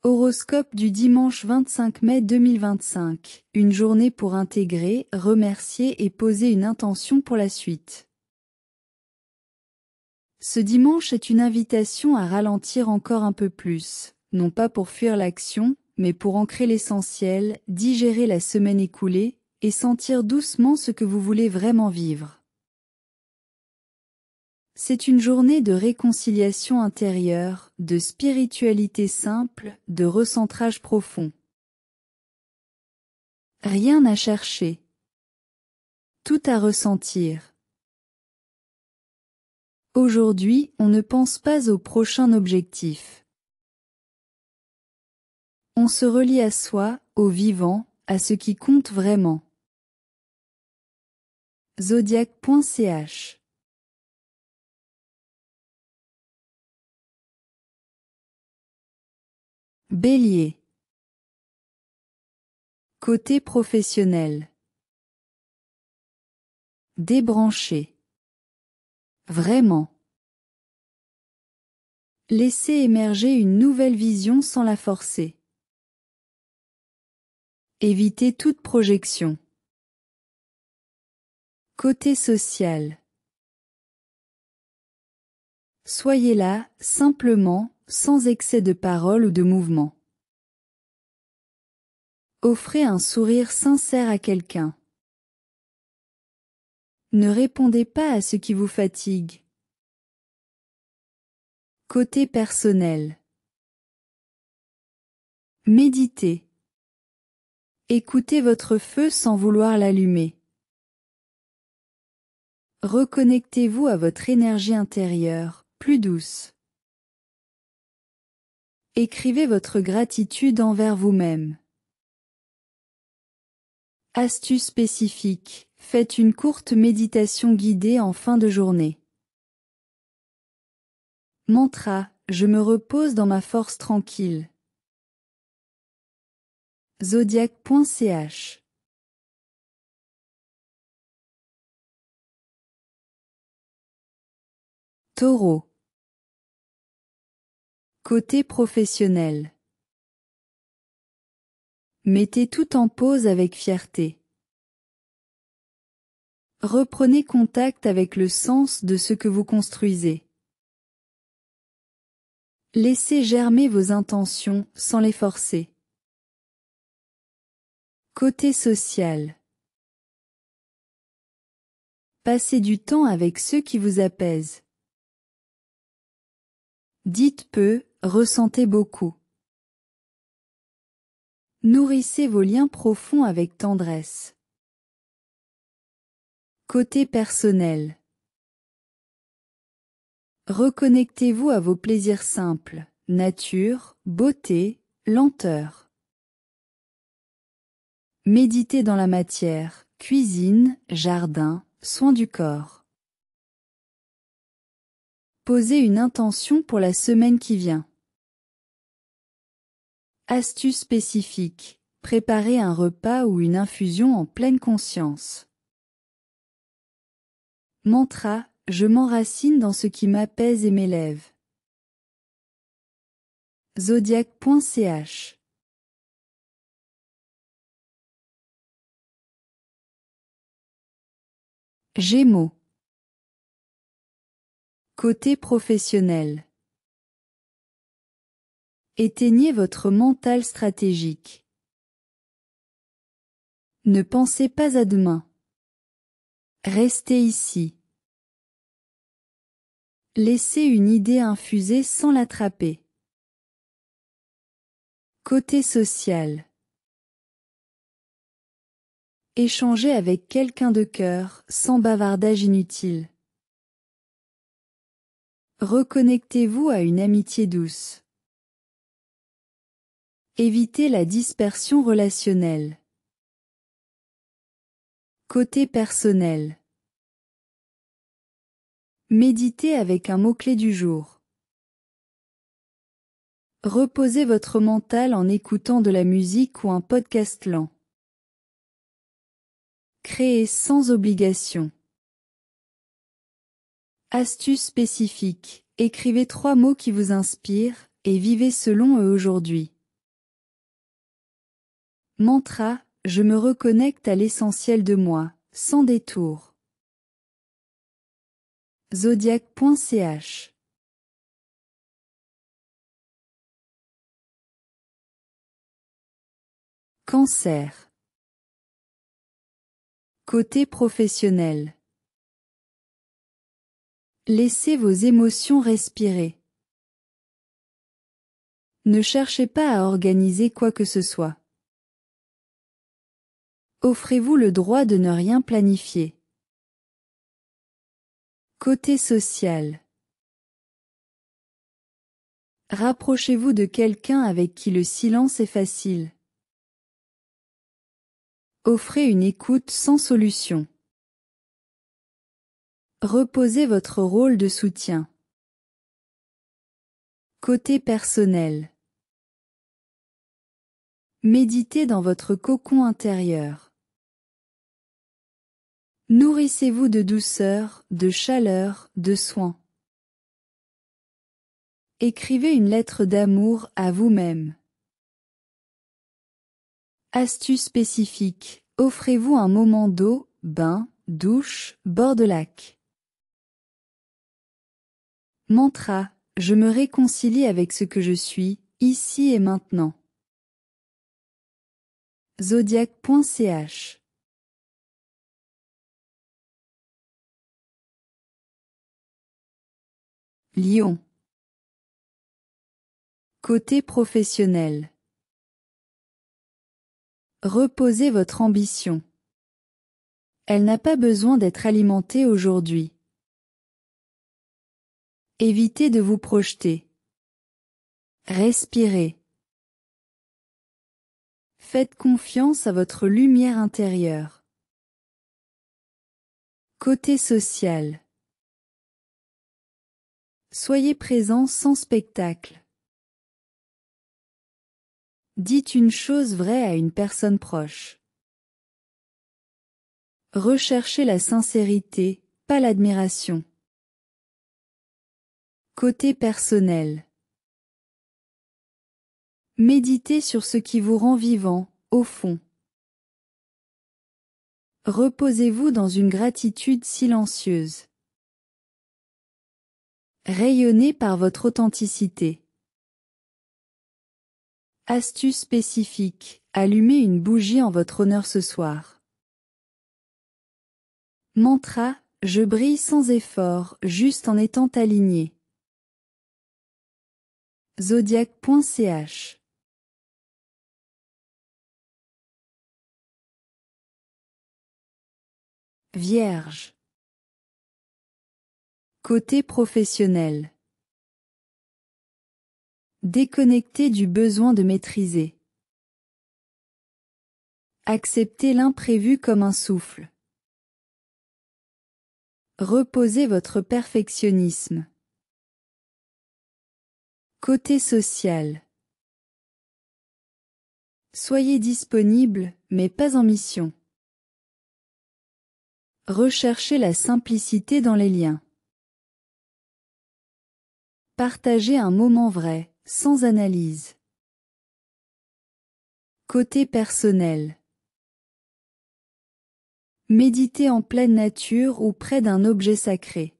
Horoscope du dimanche 25 mai 2025. Une journée pour intégrer, remercier et poser une intention pour la suite. Ce dimanche est une invitation à ralentir encore un peu plus, non pas pour fuir l'action, mais pour ancrer l'essentiel, digérer la semaine écoulée, et sentir doucement ce que vous voulez vraiment vivre. C'est une journée de réconciliation intérieure, de spiritualité simple, de recentrage profond. Rien à chercher. Tout à ressentir. Aujourd'hui, on ne pense pas au prochain objectif. On se relie à soi, au vivant, à ce qui compte vraiment. Zodiac.ch. Bélier. Côté professionnel. Débranché. Vraiment. Laissez émerger une nouvelle vision sans la forcer. Évitez toute projection. Côté social. Soyez là, simplement, sans excès de parole ou de mouvement. Offrez un sourire sincère à quelqu'un. Ne répondez pas à ce qui vous fatigue. Côté personnel. Méditez. Écoutez votre feu sans vouloir l'allumer. Reconnectez-vous à votre énergie intérieure, plus douce. Écrivez votre gratitude envers vous-même. Astuce spécifique. Faites une courte méditation guidée en fin de journée. Mantra. Je me repose dans ma force tranquille. Zodiac.ch. Taureau. Côté professionnel. Mettez tout en pause avec fierté. Reprenez contact avec le sens de ce que vous construisez. Laissez germer vos intentions sans les forcer. Côté social. Passez du temps avec ceux qui vous apaisent. Dites peu, ressentez beaucoup. Nourrissez vos liens profonds avec tendresse. Côté personnel. Reconnectez-vous à vos plaisirs simples, nature, beauté, lenteur. Méditez dans la matière, cuisine, jardin, soins du corps. Posez une intention pour la semaine qui vient. Astuce spécifique. Préparez un repas ou une infusion en pleine conscience. Mantra. Je m'enracine dans ce qui m'apaise et m'élève. Zodiac.ch. Gémeaux. Côté professionnel. Éteignez votre mental stratégique. Ne pensez pas à demain. Restez ici. Laissez une idée infuser sans l'attraper. Côté social. Échangez avec quelqu'un de cœur, sans bavardage inutile. Reconnectez-vous à une amitié douce. Évitez la dispersion relationnelle. Côté personnel. Méditez avec un mot-clé du jour. Reposez votre mental en écoutant de la musique ou un podcast lent. Créez sans obligation. Astuce spécifique. Écrivez 3 mots qui vous inspirent et vivez selon eux aujourd'hui. Mantra, je me reconnecte à l'essentiel de moi, sans détour. Zodiac.ch. Cancer. Côté professionnel. Laissez vos émotions respirer. Ne cherchez pas à organiser quoi que ce soit. Offrez-vous le droit de ne rien planifier. Côté social. Rapprochez-vous de quelqu'un avec qui le silence est facile. Offrez une écoute sans solution. Reposez votre rôle de soutien. Côté personnel. Méditez dans votre cocon intérieur. Nourrissez-vous de douceur, de chaleur, de soins. Écrivez une lettre d'amour à vous-même. Astuce spécifique. Offrez-vous un moment d'eau, bain, douche, bord de lac. Mantra. Je me réconcilie avec ce que je suis, ici et maintenant. Zodiac.ch. Lion. Côté professionnel. Reposez votre ambition. Elle n'a pas besoin d'être alimentée aujourd'hui. Évitez de vous projeter. Respirez. Faites confiance à votre lumière intérieure. Côté social. Soyez présent sans spectacle. Dites une chose vraie à une personne proche. Recherchez la sincérité, pas l'admiration. Côté personnel. Méditez sur ce qui vous rend vivant, au fond. Reposez-vous dans une gratitude silencieuse. Rayonnez par votre authenticité. Astuce spécifique. Allumez une bougie en votre honneur ce soir. Mantra. Je brille sans effort, juste en étant aligné. Zodiac.ch. Vierge. Côté professionnel. Déconnectez du besoin de maîtriser. Acceptez l'imprévu comme un souffle. Reposez votre perfectionnisme. Côté social. Soyez disponible, mais pas en mission. Recherchez la simplicité dans les liens. Partagez un moment vrai, sans analyse. Côté personnel. Méditez en pleine nature ou près d'un objet sacré.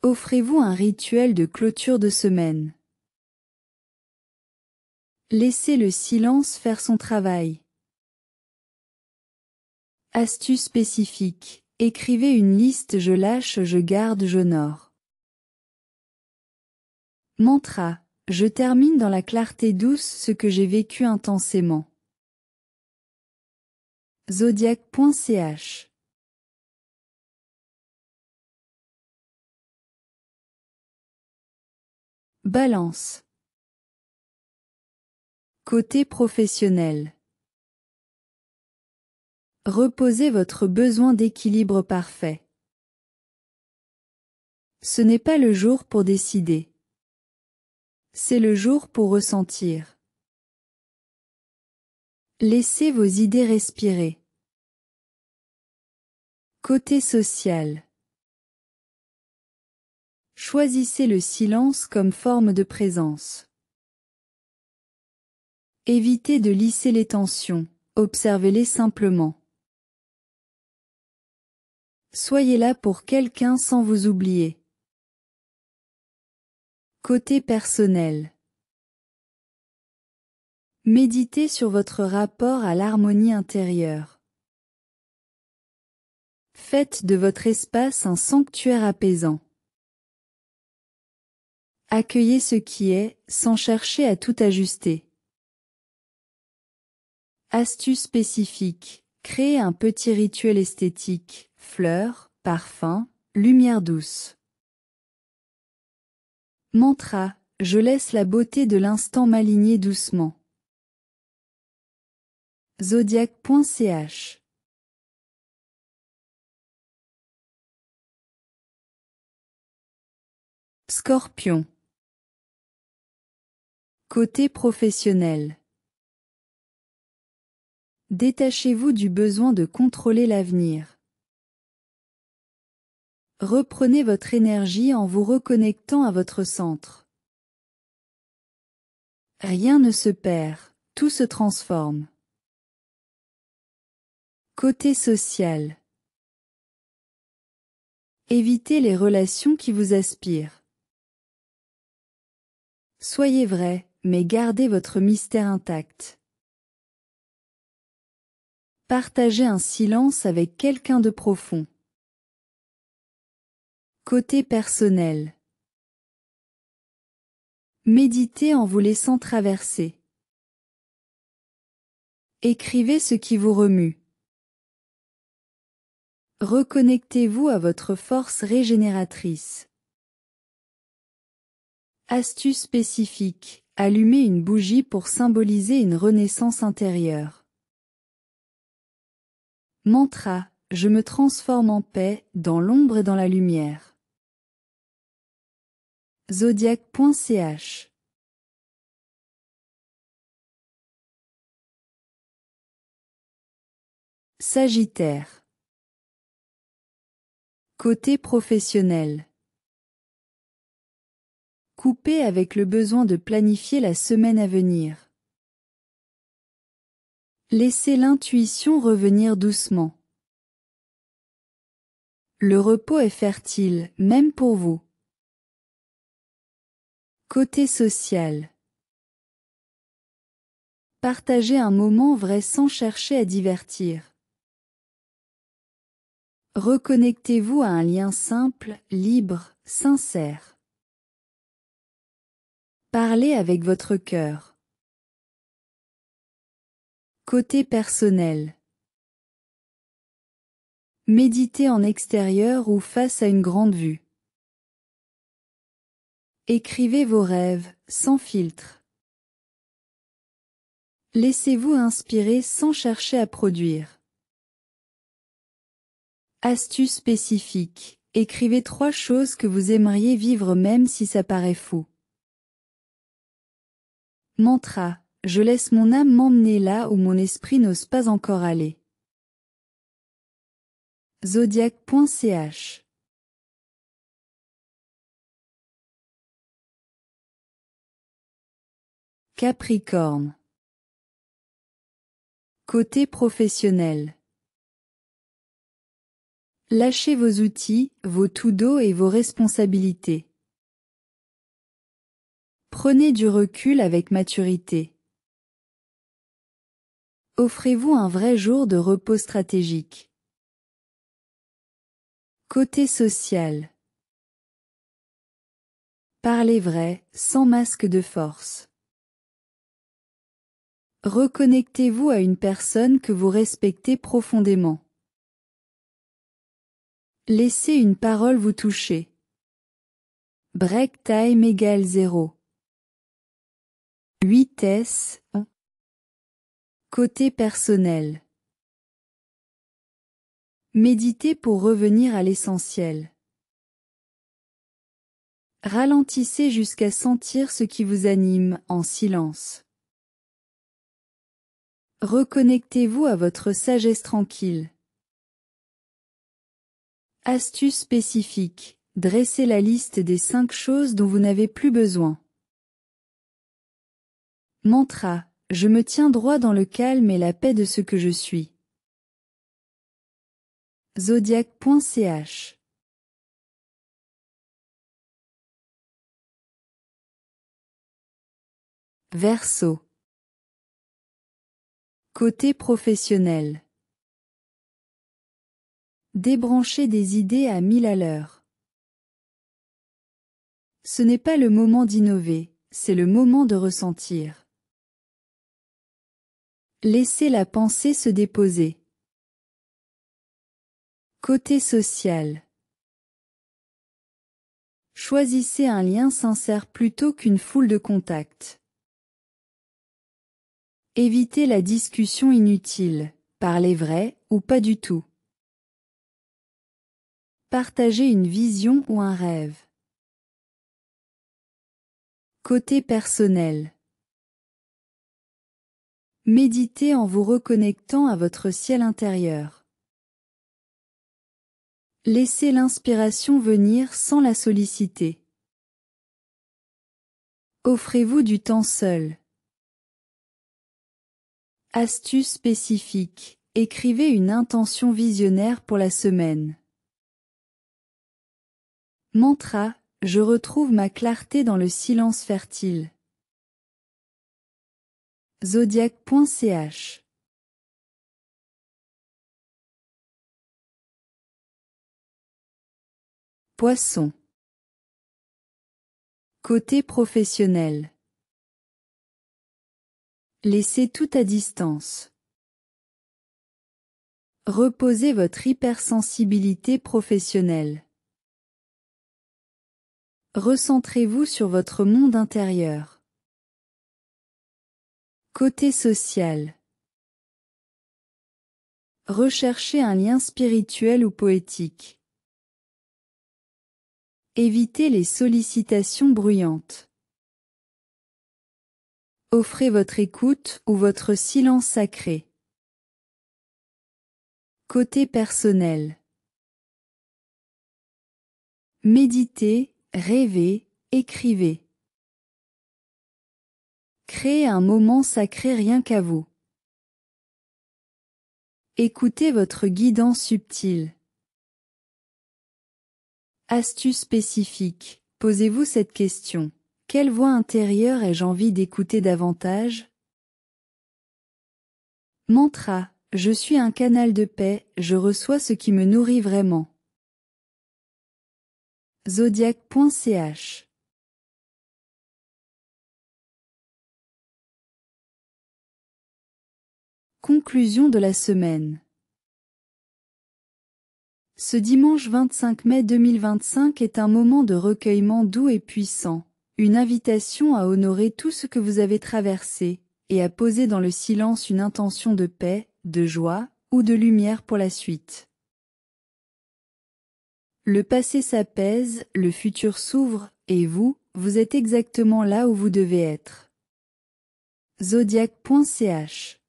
Offrez-vous un rituel de clôture de semaine. Laissez le silence faire son travail. Astuce spécifique. Écrivez une liste je lâche, je garde, j'honore. Mantra. Je termine dans la clarté douce ce que j'ai vécu intensément. Zodiac.ch. Balance. Côté professionnel. Reposez votre besoin d'équilibre parfait. Ce n'est pas le jour pour décider. C'est le jour pour ressentir. Laissez vos idées respirer. Côté social. Choisissez le silence comme forme de présence. Évitez de lisser les tensions, observez-les simplement. Soyez là pour quelqu'un sans vous oublier. Côté personnel. Méditez sur votre rapport à l'harmonie intérieure. Faites de votre espace un sanctuaire apaisant. Accueillez ce qui est, sans chercher à tout ajuster. Astuce spécifique. Créez un petit rituel esthétique, fleurs, parfums, lumière douce. Mantra. Je laisse la beauté de l'instant m'aligner doucement. Zodiac.ch. Scorpion. Côté professionnel. Détachez-vous du besoin de contrôler l'avenir. Reprenez votre énergie en vous reconnectant à votre centre. Rien ne se perd, tout se transforme. Côté social. Évitez les relations qui vous aspirent. Soyez vrai, mais gardez votre mystère intact. Partagez un silence avec quelqu'un de profond. Côté personnel. Méditez en vous laissant traverser. Écrivez ce qui vous remue. Reconnectez-vous à votre force régénératrice. Astuce spécifique. Allumez une bougie pour symboliser une renaissance intérieure. Mantra. Je me transforme en paix, dans l'ombre et dans la lumière. Zodiac.ch. Sagittaire. Côté professionnel. Coupez avec le besoin de planifier la semaine à venir. Laissez l'intuition revenir doucement. Le repos est fertile, même pour vous. Côté social. Partagez un moment vrai sans chercher à divertir. Reconnectez-vous à un lien simple, libre, sincère. Parlez avec votre cœur. Côté personnel. Méditez en extérieur ou face à une grande vue. Écrivez vos rêves, sans filtre. Laissez-vous inspirer sans chercher à produire. Astuce spécifique. Écrivez 3 choses que vous aimeriez vivre même si ça paraît fou. Mantra. Je laisse mon âme m'emmener là où mon esprit n'ose pas encore aller. Zodiac.ch. Capricorne. Côté professionnel. Lâchez vos outils, vos tout-dos et vos responsabilités. Prenez du recul avec maturité. Offrez-vous un vrai jour de repos stratégique. Côté social. Parlez vrai, sans masque de force. Reconnectez-vous à une personne que vous respectez profondément. Laissez une parole vous toucher. Break time égale 0. 8S. Côté personnel. Méditez pour revenir à l'essentiel. Ralentissez jusqu'à sentir ce qui vous anime, en silence. Reconnectez-vous à votre sagesse tranquille. Astuce spécifique. Dressez la liste des 5 choses dont vous n'avez plus besoin. Mantra. je me tiens droit dans le calme et la paix de ce que je suis. Zodiac.ch. Verseau. Côté professionnel. Débranchez des idées à 1000 à l'heure. Ce n'est pas le moment d'innover, c'est le moment de ressentir. Laissez la pensée se déposer. Côté social. Choisissez un lien sincère plutôt qu'une foule de contacts. Évitez la discussion inutile, parlez vrai ou pas du tout. Partagez une vision ou un rêve. Côté personnel. Méditez en vous reconnectant à votre ciel intérieur. Laissez l'inspiration venir sans la solliciter. Offrez-vous du temps seul. Astuce spécifique. Écrivez une intention visionnaire pour la semaine. Mantra. Je retrouve ma clarté dans le silence fertile. Zodiac.ch. Poisson. Côté professionnel. Laissez tout à distance. Reposez votre hypersensibilité professionnelle. Recentrez-vous sur votre monde intérieur. Côté social. Recherchez un lien spirituel ou poétique. Évitez les sollicitations bruyantes. Offrez votre écoute ou votre silence sacré. Côté personnel. Méditez, rêvez, écrivez. Créez un moment sacré rien qu'à vous. Écoutez votre guidance subtile. Astuce spécifique. Posez-vous cette question. Quelle voix intérieure ai-je envie d'écouter davantage? Mantra. Je suis un canal de paix, je reçois ce qui me nourrit vraiment. Zodiac.ch. Conclusion de la semaine. Ce dimanche 25 mai 2025 est un moment de recueillement doux et puissant, une invitation à honorer tout ce que vous avez traversé, et à poser dans le silence une intention de paix, de joie, ou de lumière pour la suite. Le passé s'apaise, le futur s'ouvre, et vous, vous êtes exactement là où vous devez être. Zodiac.ch.